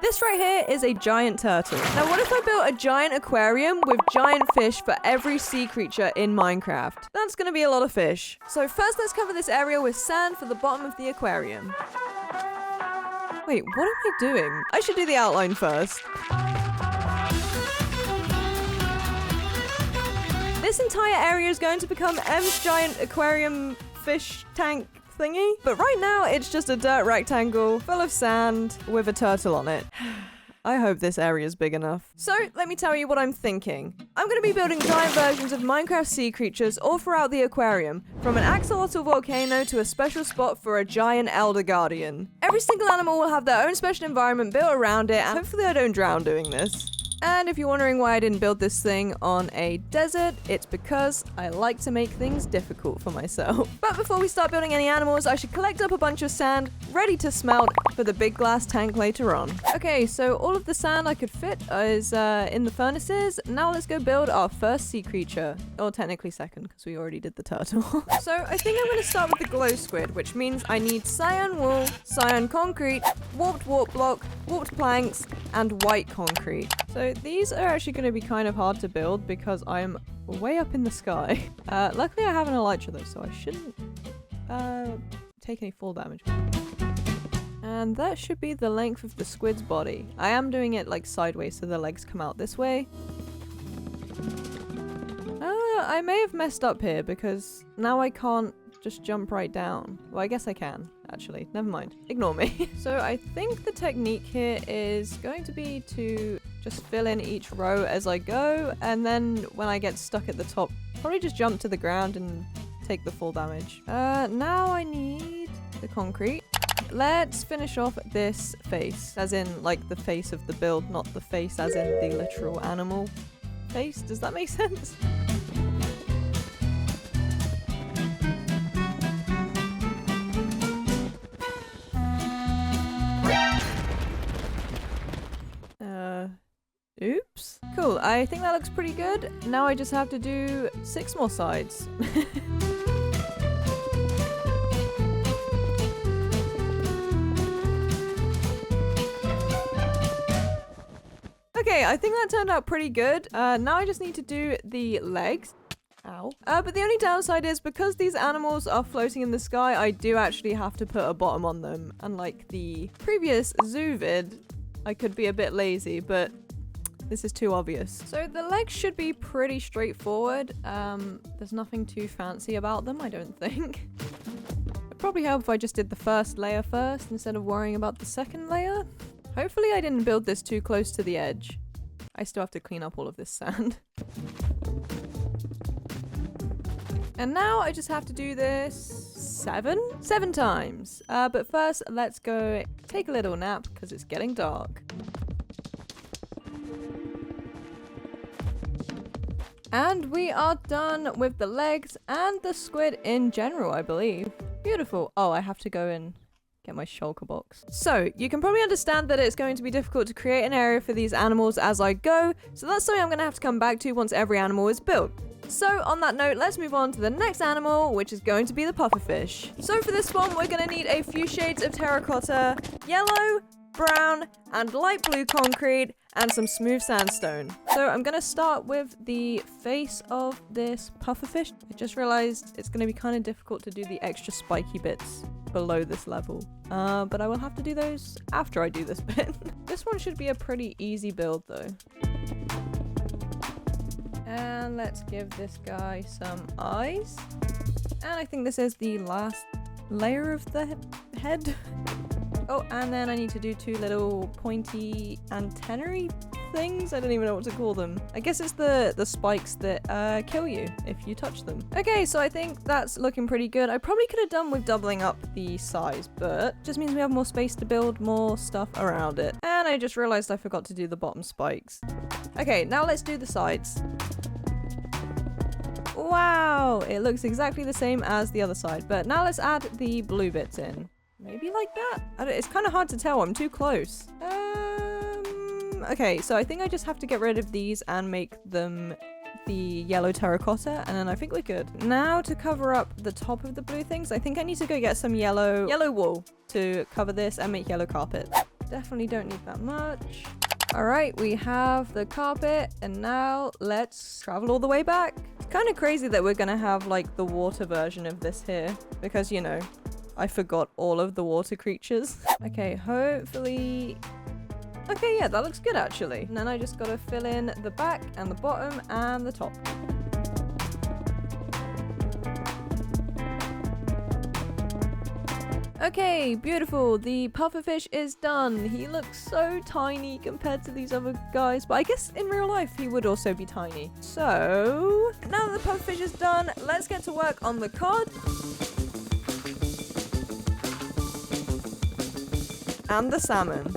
This right here is a giant turtle. Now what if I built a giant aquarium with giant fish for every sea creature in Minecraft? That's gonna be a lot of fish. So first let's cover this area with sand for the bottom of the aquarium. Wait, what am I doing? I should do the outline first. This entire area is going to become M's giant aquarium fish tank thingy. But right now, it's just a dirt rectangle full of sand with a turtle on it. I hope this area is big enough. So, let me tell you what I'm thinking. I'm going to be building giant versions of Minecraft sea creatures all throughout the aquarium, from an axolotl volcano to a special spot for a giant elder guardian. Every single animal will have their own special environment built around it, and hopefully I don't drown doing this. And if you're wondering why I didn't build this thing on a desert, it's because I like to make things difficult for myself. But before we start building any animals, I should collect up a bunch of sand, ready to smelt for the big glass tank later on. Okay, so all of the sand I could fit is in the furnaces. Now let's go build our first sea creature. Or technically second, because we already did the turtle. So I think I'm going to start with the glow squid, which means I need cyan wool, cyan concrete, warped warp block, warped planks, and white concrete. So these are actually going to be kind of hard to build because I'm way up in the sky. Luckily I have an elytra though, so I shouldn't take any fall damage. And that should be the length of the squid's body. I am doing it like sideways so the legs come out this way. I may have messed up here because now I can't just jump right down. Well, I guess I can, actually. Never mind. Ignore me. So I think the technique here is going to be to just fill in each row as I go, and then when I get stuck at the top, probably just jump to the ground and take the full damage. Now I need the concrete. Let's finish off this face, as in like the face of the build, not the face as in the literal animal face. Does that make sense? Oops. Cool, I think that looks pretty good. Now I just have to do 6 more sides. Okay, I think that turned out pretty good. Now I just need to do the legs. Ow. But the only downside is because these animals are floating in the sky, I do actually have to put a bottom on them. Unlike the previous zoo vid, I could be a bit lazy, but this is too obvious. So the legs should be pretty straightforward. There's nothing too fancy about them, I don't think. It'd probably help if I just did the first layer first instead of worrying about the second layer. Hopefully I didn't build this too close to the edge. I still have to clean up all of this sand. And now I just have to do this 7 times. But first, let's go take a little nap because it's getting dark. And we are done with the legs and the squid in general, I believe. Beautiful. Oh, I have to go and get my shulker box. So you can probably understand that it's going to be difficult to create an area for these animals as I go. So that's something I'm going to have to come back to once every animal is built. So on that note, let's move on to the next animal, which is going to be the pufferfish. So for this one, we're going to need a few shades of terracotta, yellow, brown, and light blue concrete, and some smooth sandstone. So I'm going to start with the face of this pufferfish. I just realized it's going to be kind of difficult to do the extra spiky bits below this level. But I will have to do those after I do this bit. This one should be a pretty easy build though. And let's give this guy some eyes. And I think this is the last layer of the head. Oh, and then I need to do 2 little pointy antennae things. I don't even know what to call them. I guess it's the spikes that kill you if you touch them. Okay, so I think that's looking pretty good. I probably could have done with doubling up the size, but just means we have more space to build more stuff around it. And I just realized I forgot to do the bottom spikes. Okay, now let's do the sides. Wow, it looks exactly the same as the other side, but now let's add the blue bits in. Maybe like that? It's kind of hard to tell, I'm too close. Okay, so I think I just have to get rid of these and make them the yellow terracotta, and then I think we're good. Now to cover up the top of the blue things, I think I need to go get some yellow wool to cover this and make yellow carpet. Definitely don't need that much. All right, we have the carpet, and now let's travel all the way back. It's kind of crazy that we're gonna have like the water version of this here, because you know, I forgot all of the water creatures. Okay, hopefully... Okay, yeah, that looks good actually. And then I just gotta fill in the back and the bottom and the top. Okay, beautiful. The pufferfish is done. He looks so tiny compared to these other guys, but I guess in real life he would also be tiny. So, now that the pufferfish is done, let's get to work on the cod. And the salmon.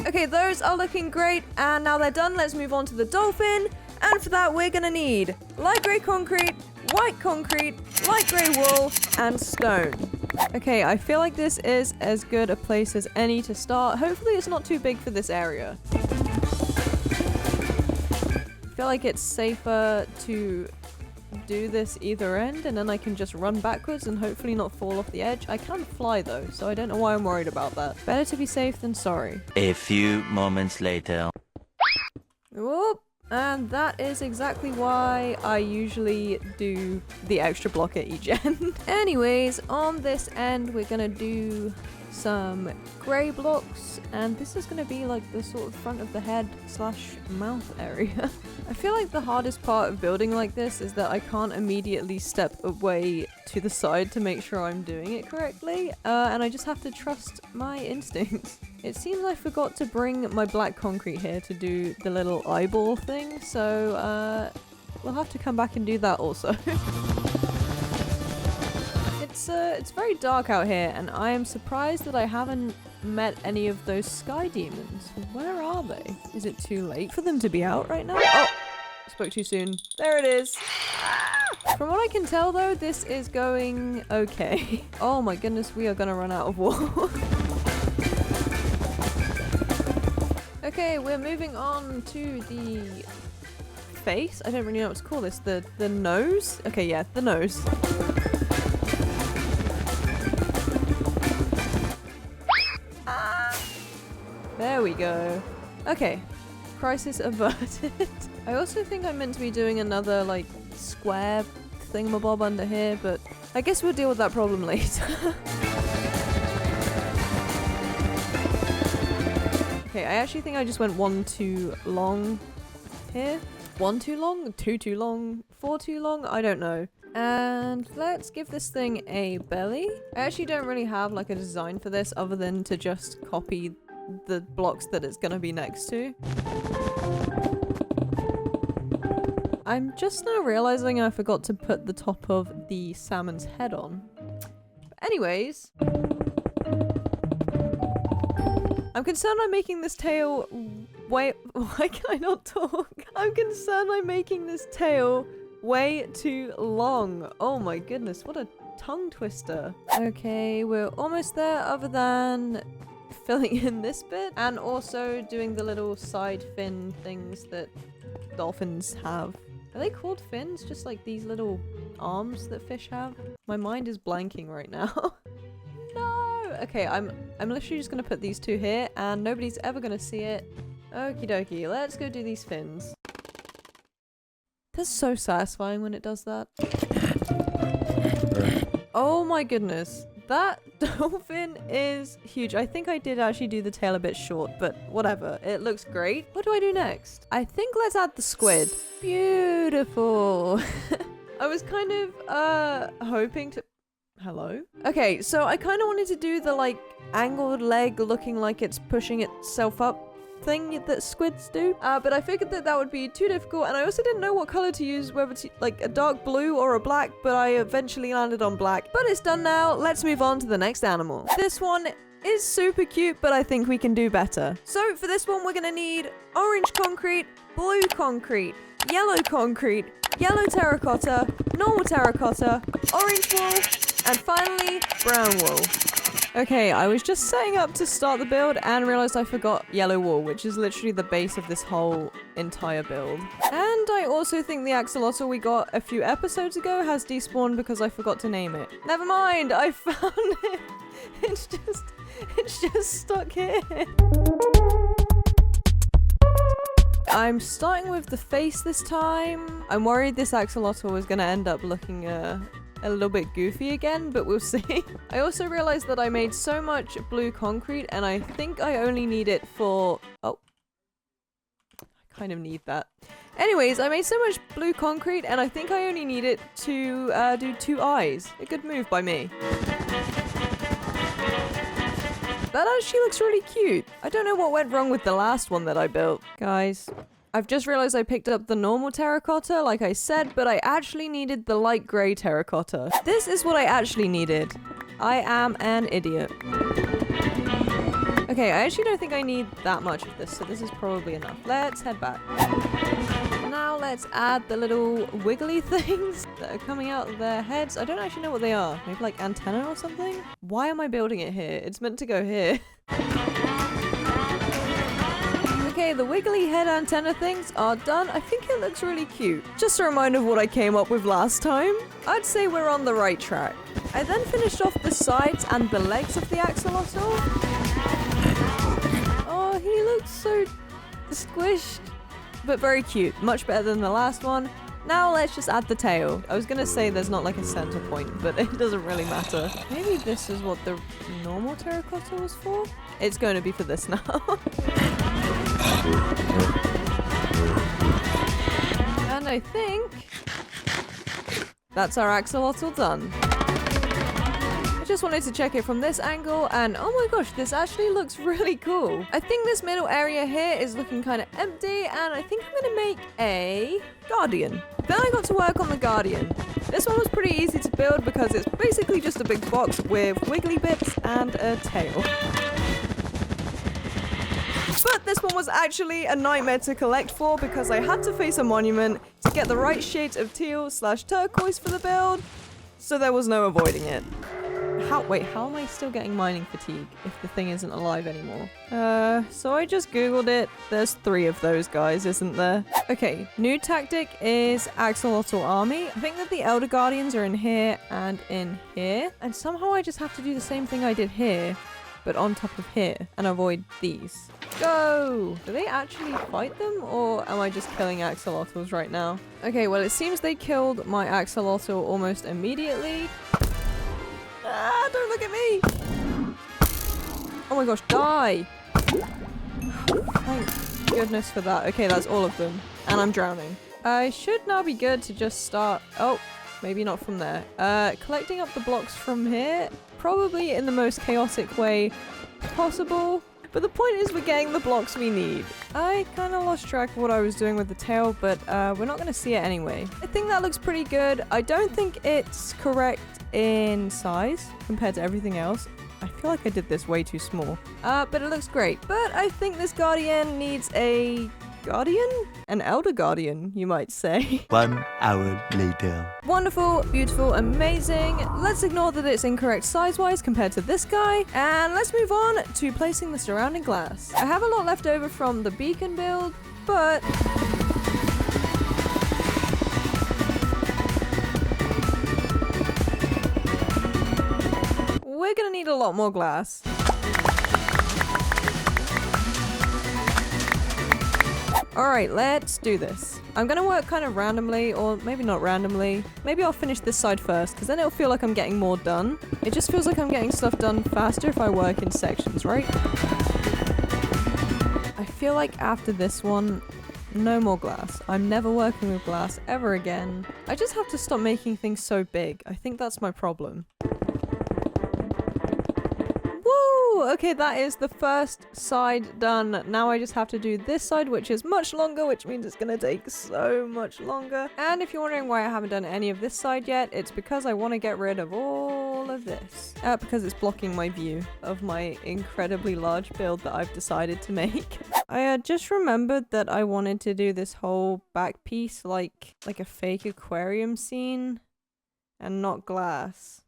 Okay, those are looking great, and now they're done, let's move on to the dolphin. And for that, we're gonna need light grey concrete, white concrete, light grey wool, and stone. Okay, I feel like this is as good a place as any to start. Hopefully it's not too big for this area. I feel like it's safer to do this either end, and then I can just run backwards and hopefully not fall off the edge. I can fly though, so I don't know why I'm worried about that. Better to be safe than sorry. A few moments later. Whoop. And that is exactly why I usually do the extra block at each end. Anyways, on this end, we're gonna do some grey blocks, and this is gonna be like the sort of front of the head / mouth area. I feel like the hardest part of building like this is that I can't immediately step away to the side to make sure I'm doing it correctly, and I just have to trust my instincts. It seems I forgot to bring my black concrete here to do the little eyeball thing, so we'll have to come back and do that also. It's very dark out here, and I am surprised that I haven't met any of those sky demons. Where are they? Is it too late for them to be out right now? Oh! Spoke too soon. There it is! From what I can tell though, this is going okay. Oh my goodness, we are gonna run out of wool. Okay, we're moving on to the face. I don't really know what to call this. The nose? Okay, yeah, the nose. There we go. Okay, crisis averted. I also think I'm meant to be doing another like square thingamabob under here, but I guess we'll deal with that problem later. Okay, I actually think I just went one too long here. One too long? Two too long? Four too long? I don't know. And let's give this thing a belly. I actually don't really have like a design for this other than to just copy the blocks that it's gonna be next to. I'm just now realizing I forgot to put the top of the salmon's head on. But anyways, I'm concerned I'm making this tail way... Why can I not talk? I'm concerned I'm making this tail way too long. Oh my goodness, what a tongue twister. Okay, we're almost there other than filling in this bit and also doing the little side fin things that dolphins have. Are they called fins? Just like these little arms that fish have? My mind is blanking right now. No! Okay, I'm literally just gonna put these two here and nobody's ever gonna see it. Okie dokie, let's go do these fins. That's so satisfying when it does that. Oh my goodness. That dolphin is huge. I think I did actually do the tail a bit short, but whatever. It looks great. What do I do next? I think let's add the squid. Beautiful. I was kind of hoping to... Hello? Okay, so I kind of wanted to do the like angled leg looking like it's pushing itself up thing that squids do, but I figured that that would be too difficult, and I also didn't know what color to use, whether to like a dark blue or a black, but I eventually landed on black. But it's done now. Let's move on to the next animal. This one is super cute, but I think we can do better. So for this one, we're gonna need orange concrete, blue concrete, yellow terracotta, normal terracotta, orange wool, and finally brown wool. Okay, I was just setting up to start the build and realized I forgot yellow wool, which is literally the base of this whole entire build. And I also think the axolotl we got a few episodes ago has despawned because I forgot to name it. Never mind, I found it. It's just stuck here. I'm starting with the face this time. I'm worried this axolotl is gonna end up looking a little bit goofy again, but we'll see. I also realized that I made so much blue concrete and I think I only need it for... Oh. I kind of need that. Anyways, I made so much blue concrete and I think I only need it to do 2 eyes. A good move by me. That actually looks really cute. I don't know what went wrong with the last one that I built. Guys, I've just realized I picked up the normal terracotta, like I said, but I actually needed the light grey terracotta. This is what I actually needed. I am an idiot. Okay, I actually don't think I need that much of this, so this is probably enough. Let's head back. Now let's add the little wiggly things that are coming out of their heads. I don't actually know what they are. Maybe like antenna or something? Why am I building it here? It's meant to go here. Okay, the wiggly head antenna things are done. I think it looks really cute. Just a reminder of what I came up with last time. I'd say we're on the right track. I then finished off the sides and the legs of the axolotl. Oh, he looks so squished, but very cute. Much better than the last one. Now let's just add the tail. I was gonna say there's not like a center point, but it doesn't really matter. Maybe this is what the normal terracotta was for? It's going to be for this now. And I think that's our axolotl done. I just wanted to check it from this angle and oh my gosh, this actually looks really cool. I think this middle area here is looking kind of empty and I think I'm gonna make a guardian. Then I got to work on the guardian. This one was pretty easy to build because it's basically just a big box with wiggly bits and a tail. But this one was actually a nightmare to collect for because I had to face a monument to get the right shades of teal/turquoise for the build, so there was no avoiding it. Wait, how am I still getting mining fatigue if the thing isn't alive anymore? So I just googled it. There's 3 of those guys, isn't there? Okay, new tactic is Axolotl Army. I think that the Elder Guardians are in here and in here. And somehow I just have to do the same thing I did here, but on top of here, and avoid these. Go! Do they actually fight them, or am I just killing axolotls right now? Okay, well it seems they killed my axolotl almost immediately. Ah, don't look at me! Oh my gosh, die! Thank goodness for that. Okay, that's all of them. And I'm drowning. I should now be good to just start... Oh, maybe not from there. Collecting up the blocks from here. Probably in the most chaotic way possible. But the point is we're getting the blocks we need. I kind of lost track of what I was doing with the tail, but we're not going to see it anyway. I think that looks pretty good. I don't think it's correct in size compared to everything else. I feel like I did this way too small. But it looks great. But I think this guardian needs a guardian? An elder guardian, you might say. 1 hour later. Wonderful, beautiful, amazing. Let's ignore that it's incorrect size-wise compared to this guy. And let's move on to placing the surrounding glass. I have a lot left over from the beacon build, but... we're gonna need a lot more glass. Alright, let's do this. I'm gonna work kind of randomly, or maybe not randomly. Maybe I'll finish this side first, because then it'll feel like I'm getting more done. It just feels like I'm getting stuff done faster if I work in sections, right? I feel like after this one, no more glass. I'm never working with glass ever again. I just have to stop making things so big. I think that's my problem. Okay, that is the first side done. Now I just have to do this side, which is much longer, which means it's gonna take so much longer. And if you're wondering why I haven't done any of this side yet, it's because I want to get rid of all of this. Because it's blocking my view of my incredibly large build that I've decided to make. I just remembered that I wanted to do this whole back piece like a fake aquarium scene and not glass.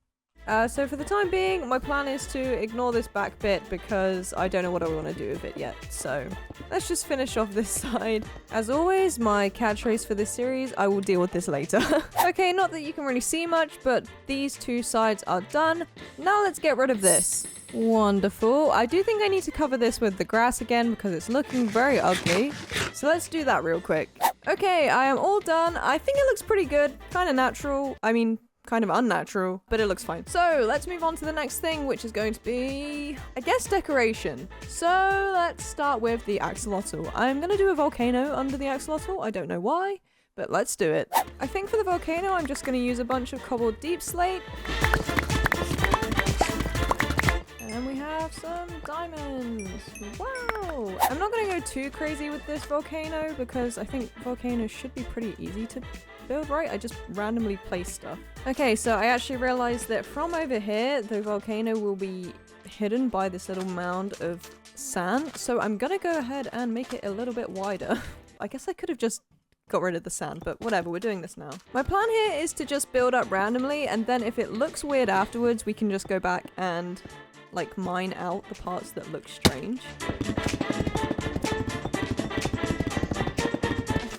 So for the time being, my plan is to ignore this back bit because I don't know what I want to do with it yet. So let's just finish off this side. As always, my catchphrase for this series, I will deal with this later. Okay, not that you can really see much, but these two sides are done. Now let's get rid of this. Wonderful. I do think I need to cover this with the grass again because it's looking very ugly. So let's do that real quick. Okay, I am all done. I think it looks pretty good. Kind of natural. I mean, kind of unnatural, but it looks fine. So let's move on to the next thing, which is going to be, I guess, decoration. So let's start with the axolotl. I'm going to do a volcano under the axolotl. I don't know why, but let's do it. I think for the volcano, I'm just going to use a bunch of cobbled deep slate. And we have some diamonds. Wow! I'm not going to go too crazy with this volcano because I think volcanoes should be pretty easy to build, right? I just randomly place stuff. Okay, so I actually realized that from over here, the volcano will be hidden by this little mound of sand. So I'm going to go ahead and make it a little bit wider. I guess I could have just got rid of the sand, but whatever, we're doing this now. My plan here is to just build up randomly, and then if it looks weird afterwards, we can just go back and like mine out the parts that look strange. I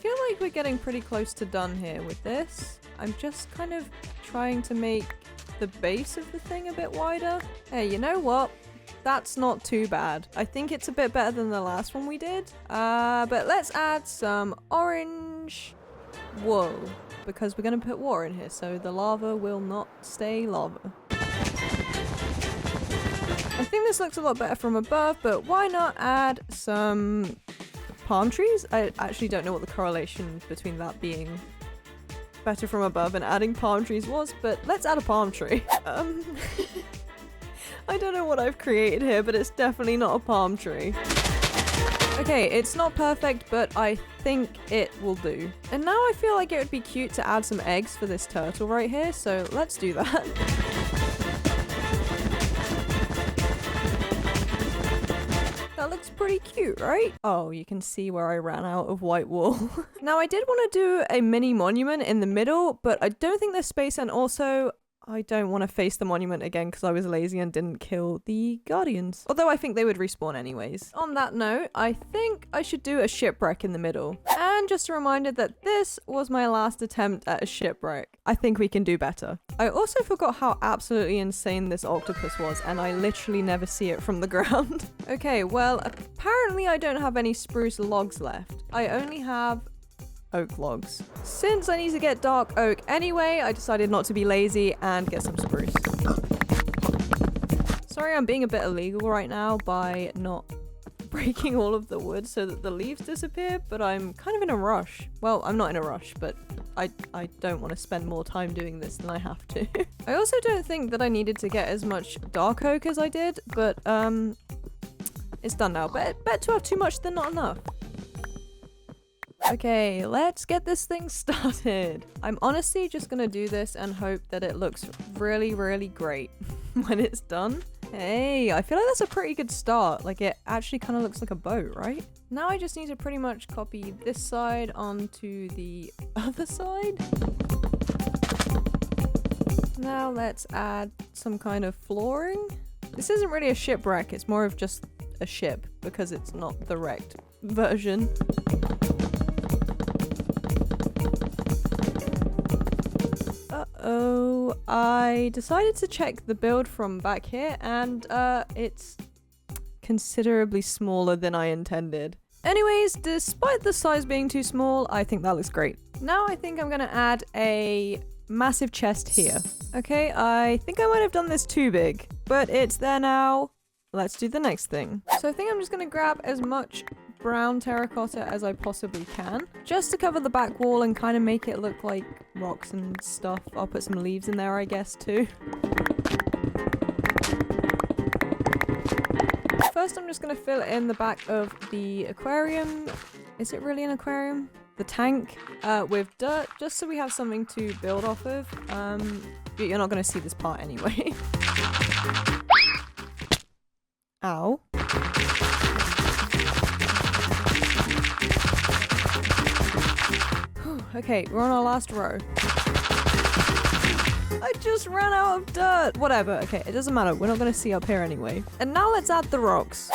feel like we're getting pretty close to done here with this. I'm just kind of trying to make the base of the thing a bit wider. Hey, you know what? That's not too bad. I think it's a bit better than the last one we did. But let's add some orange wool because we're going to put water in here so the lava will not stay lava. I think this looks a lot better from above, but why not add some palm trees? I actually don't know what the correlation between that being better from above and adding palm trees was, but let's add a palm tree. I don't know what I've created here, but it's definitely not a palm tree. Okay, it's not perfect, but I think it will do. And now I feel like it would be cute to add some eggs for this turtle right here, so let's do that. That looks pretty cute, right? Oh, you can see where I ran out of white wool. Now, I did want to do a mini monument in the middle, but I don't think there's space, and also I don't want to face the monument again because I was lazy and didn't kill the guardians. Although I think they would respawn anyways. On that note, I think I should do a shipwreck in the middle. And just a reminder that this was my last attempt at a shipwreck. I think we can do better. I also forgot how absolutely insane this octopus was, and I literally never see it from the ground. Okay, well, apparently I don't have any spruce logs left. I only have oak logs. Since I need to get dark oak anyway, I decided not to be lazy and get some spruce. Sorry, I'm being a bit illegal right now by not breaking all of the wood so that the leaves disappear, but I'm kind of in a rush. Well, I'm not in a rush, but I don't want to spend more time doing this than I have to. I also don't think that I needed to get as much dark oak as I did, but it's done now. Better to have too much than not enough. Okay, let's get this thing started. I'm honestly just gonna do this and hope that it looks really, really great when it's done. Hey, I feel like that's a pretty good start. Like, it actually kind of looks like a boat, right? Now I just need to pretty much copy this side onto the other side. Now let's add some kind of flooring. This isn't really a shipwreck, it's more of just a ship because it's not the wrecked version. Uh-oh, I decided to check the build from back here and it's considerably smaller than I intended. Anyways, despite the size being too small, I think that looks great. Now I think I'm gonna add a massive chest here. Okay, I think I might have done this too big, but it's there now. Let's do the next thing. So I think I'm just gonna grab as much brown terracotta as I possibly can, just to cover the back wall and kind of make it look like rocks and stuff. I'll put some leaves in there, I guess, too. First, I'm just gonna fill in the back of the aquarium. Is it really an aquarium? The tank with dirt, just so we have something to build off of. But you're not gonna see this part anyway. Ow. Okay, we're on our last row. I just ran out of dirt. Whatever. Okay, it doesn't matter. We're not going to see up here anyway. And now let's add the rocks.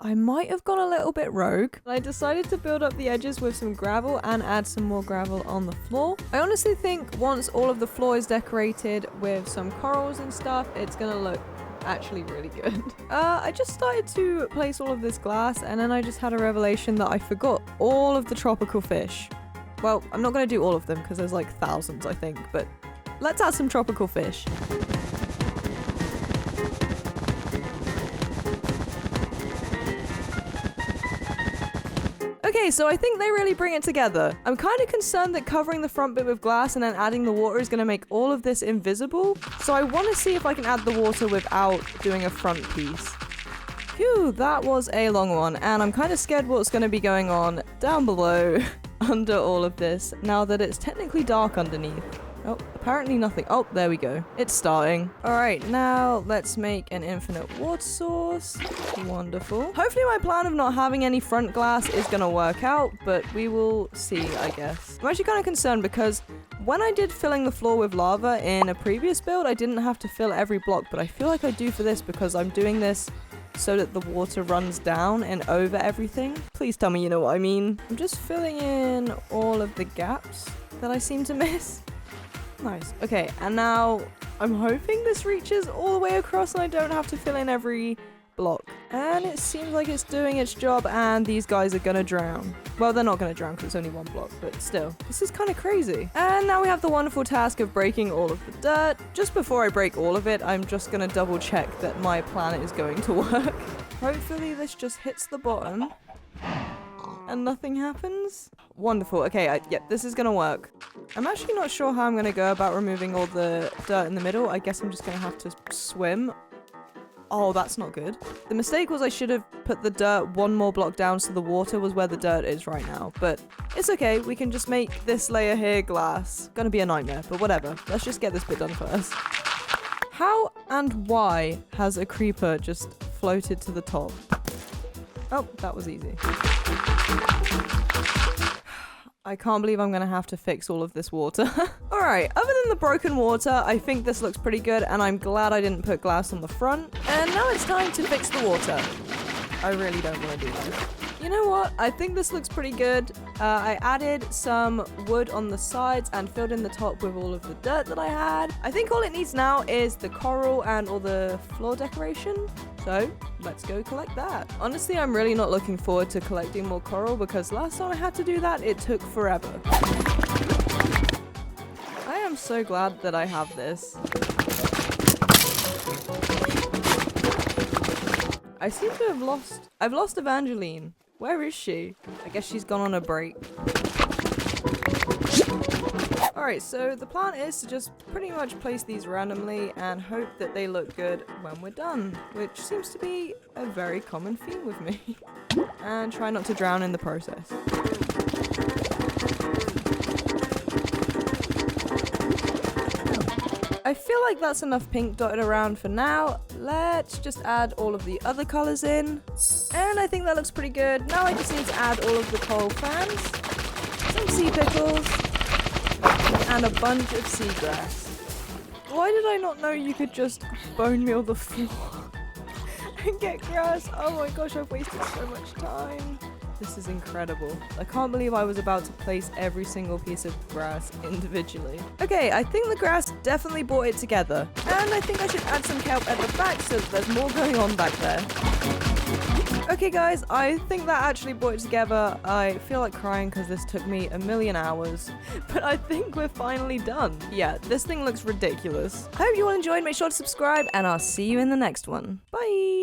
I might have gone a little bit rogue. I decided to build up the edges with some gravel and add some more gravel on the floor. I honestly think once all of the floor is decorated with some corals and stuff, it's gonna look actually really good. I just started to place all of this glass and then I just had a revelation that I forgot all of the tropical fish. Well, I'm not gonna do all of them because there's like thousands, I think, but let's add some tropical fish. Okay, so I think they really bring it together. I'm kind of concerned that covering the front bit with glass and then adding the water is going to make all of this invisible. So I want to see if I can add the water without doing a front piece. Phew, that was a long one. And I'm kind of scared what's going to be going on down below under all of this now that it's technically dark underneath. Oh, apparently nothing. Oh, there we go. It's starting. All right, now let's make an infinite water source. Wonderful. Hopefully my plan of not having any front glass is going to work out, but we will see, I guess. I'm actually kind of concerned because when I did filling the floor with lava in a previous build, I didn't have to fill every block, but I feel like I do for this because I'm doing this so that the water runs down and over everything. Please tell me you know what I mean. I'm just filling in all of the gaps that I seem to miss. Nice. Okay, and now I'm hoping this reaches all the way across and I don't have to fill in every block. And it seems like it's doing its job and these guys are gonna drown. Well, they're not gonna drown because it's only one block, but still. This is kind of crazy. And now we have the wonderful task of breaking all of the dirt. Just before I break all of it, I'm just gonna double check that my plan is going to work. Hopefully this just hits the bottom and nothing happens. Wonderful. Okay, yeah, this is gonna work. I'm actually not sure how I'm gonna go about removing all the dirt in the middle. I guess I'm just gonna have to swim. Oh, that's not good. The mistake was I should have put the dirt one more block down so the water was where the dirt is right now. But it's okay. We can just make this layer here glass. Gonna be a nightmare, but whatever. Let's just get this bit done first. How and why has a creeper just floated to the top? Oh, that was easy. I can't believe I'm gonna have to fix all of this water. Alright, other than the broken water, I think this looks pretty good and I'm glad I didn't put glass on the front. And now it's time to fix the water. I really don't want to do this. You know what? I think this looks pretty good. I added some wood on the sides and filled in the top with all of the dirt that I had. I think all it needs now is the coral and all the floor decoration. So let's go collect that. Honestly, I'm really not looking forward to collecting more coral because last time I had to do that, it took forever. I am so glad that I have this. I seem to have lost... I've lost Evangeline. Where is she? I guess she's gone on a break. Alright, so the plan is to just pretty much place these randomly and hope that they look good when we're done, which seems to be a very common theme with me. And try not to drown in the process. I feel like that's enough pink dotted around for now. Let's just add all of the other colors in. And I think that looks pretty good. Now I just need to add all of the coral fans, some sea pickles, and a bunch of seagrass. Why did I not know you could just bone meal the floor and get grass? Oh my gosh, I've wasted so much time. This is incredible. I can't believe I was about to place every single piece of grass individually. Okay, I think the grass definitely brought it together. And I think I should add some kelp at the back so that there's more going on back there. Okay guys, I think that actually brought it together. I feel like crying because this took me a million hours, but I think we're finally done. Yeah, this thing looks ridiculous. I hope you all enjoyed. Make sure to subscribe and I'll see you in the next one. Bye!